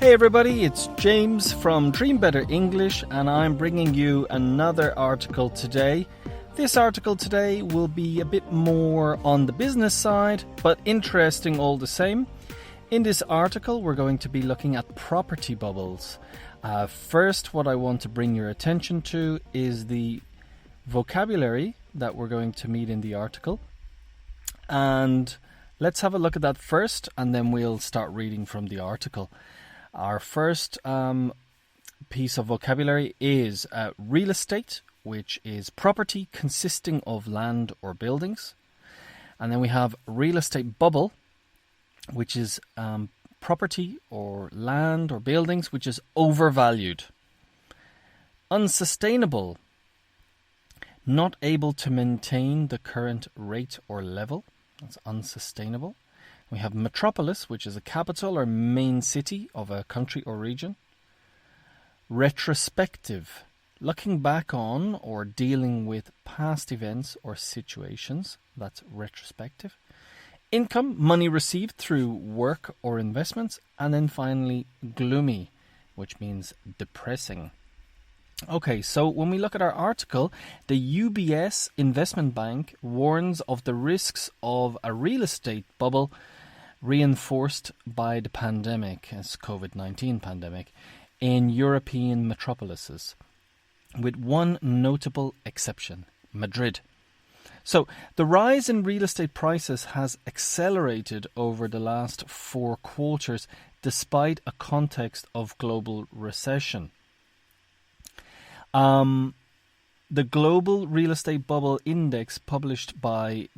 Hey everybody, it's James from Dream Better English and I'm bringing you another article today. This article today will be a bit more on the business side, but interesting all the same. In this article, we're going to be looking at property bubbles. First, what I want to bring your attention to is the vocabulary that we're going to meet in the article. And let's have a look at that first, and then we'll start reading from the article. Our first piece of vocabulary is real estate, which is property consisting of land or buildings. And then we have real estate bubble, which is property or land or buildings, which is overvalued. Unsustainable, not able to maintain the current rate or level. That's unsustainable. We have metropolis, which is a capital or main city of a country or region. Retrospective, looking back on or dealing with past events or situations. That's retrospective. Income, money received through work or investments. And then finally, gloomy, which means depressing. Okay, so when we look at our article, the UBS investment bank warns of the risks of a real estate bubble reinforced by the pandemic, as COVID-19 pandemic, in European metropolises, with one notable exception, Madrid. So the rise in real estate prices has accelerated over the last 4 quarters despite a context of global recession. The Global Real Estate Bubble Index published by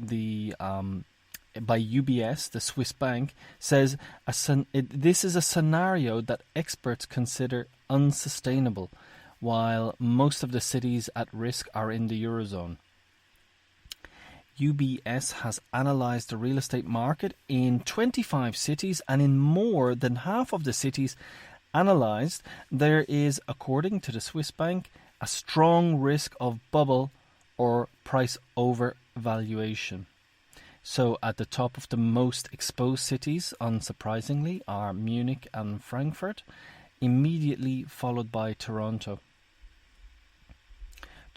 UBS, the Swiss bank, says this is a scenario that experts consider unsustainable, while most of the cities at risk are in the Eurozone. UBS has analysed the real estate market in 25 cities, and in more than half of the cities analysed, there is, according to the Swiss bank, a strong risk of bubble or price overvaluation. So at the top of the most exposed cities, unsurprisingly, are Munich and Frankfurt, immediately followed by Toronto.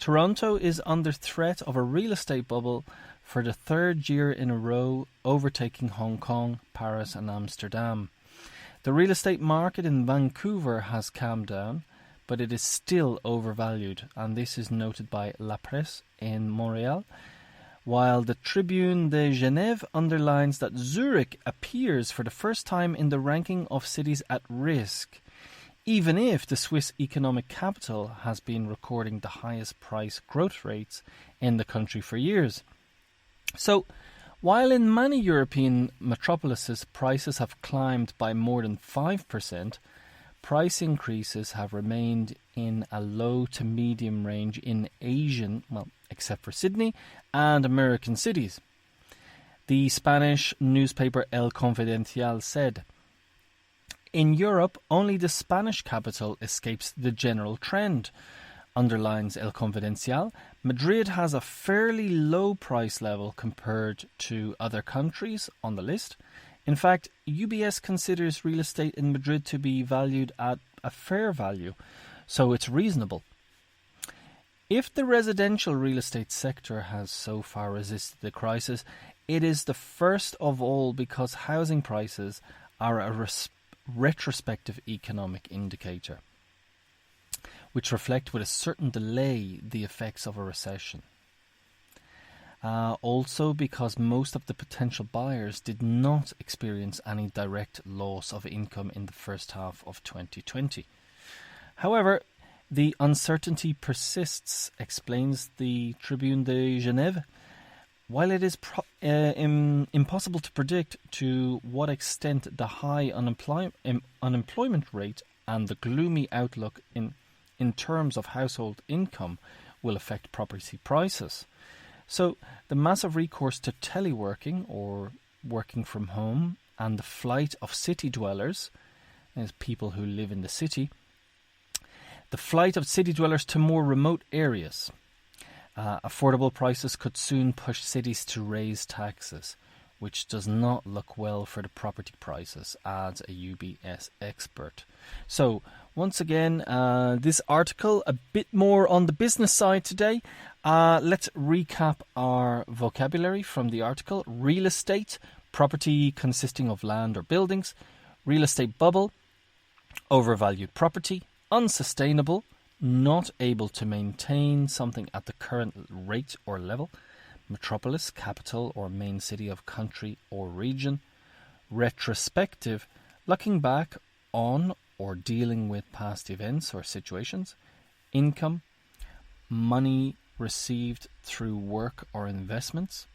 Toronto is under threat of a real estate bubble for the 3rd year in a row, overtaking Hong Kong, Paris and Amsterdam. The real estate market in Vancouver has calmed down, but it is still overvalued, and this is noted by La Presse in Montreal, while the Tribune de Genève underlines that Zurich appears for the first time in the ranking of cities at risk, even if the Swiss economic capital has been recording the highest price growth rates in the country for years. So, while in many European metropolises prices have climbed by more than 5%, price increases have remained in a low to medium range in Asian, except for Sydney, and American cities. The Spanish newspaper El Confidencial said, "In Europe, only the Spanish capital escapes the general trend." Underlines El Confidencial, Madrid has a fairly low price level compared to other countries on the list. In fact, UBS considers real estate in Madrid to be valued at a fair value, so it's reasonable. If the residential real estate sector has so far resisted the crisis, it is the first of all because housing prices are a retrospective economic indicator, which reflect with a certain delay the effects of a recession. Also because most of the potential buyers did not experience any direct loss of income in the first half of 2020. However, the uncertainty persists, explains the Tribune de Genève. While it is impossible to predict to what extent the high unemployment rate and the gloomy outlook in terms of household income will affect property prices. So the massive recourse to teleworking or working from home and the flight of city dwellers, as people who live in the city, the flight of city dwellers to more remote areas. Affordable prices could soon push cities to raise taxes, which does not look well for the property prices, adds a UBS expert. So, once again, this article, a bit more on the business side today. Let's recap our vocabulary from the article. Real estate, property consisting of land or buildings. Real estate bubble, overvalued property. Unsustainable, not able to maintain something at the current rate or level. Metropolis, capital or main city of country or region. Retrospective, looking back on or dealing with past events or situations. Income, money received through work or investments.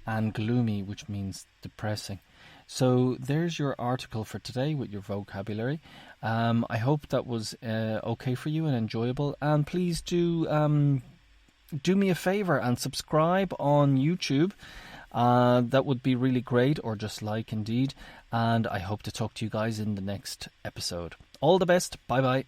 And gloomy, which means depressing. So there's your article for today with your vocabulary. I hope that was okay for you and enjoyable. And please do me a favour and subscribe on YouTube. That would be really great, or just like indeed. And I hope to talk to you guys in the next episode. All the best. Bye bye.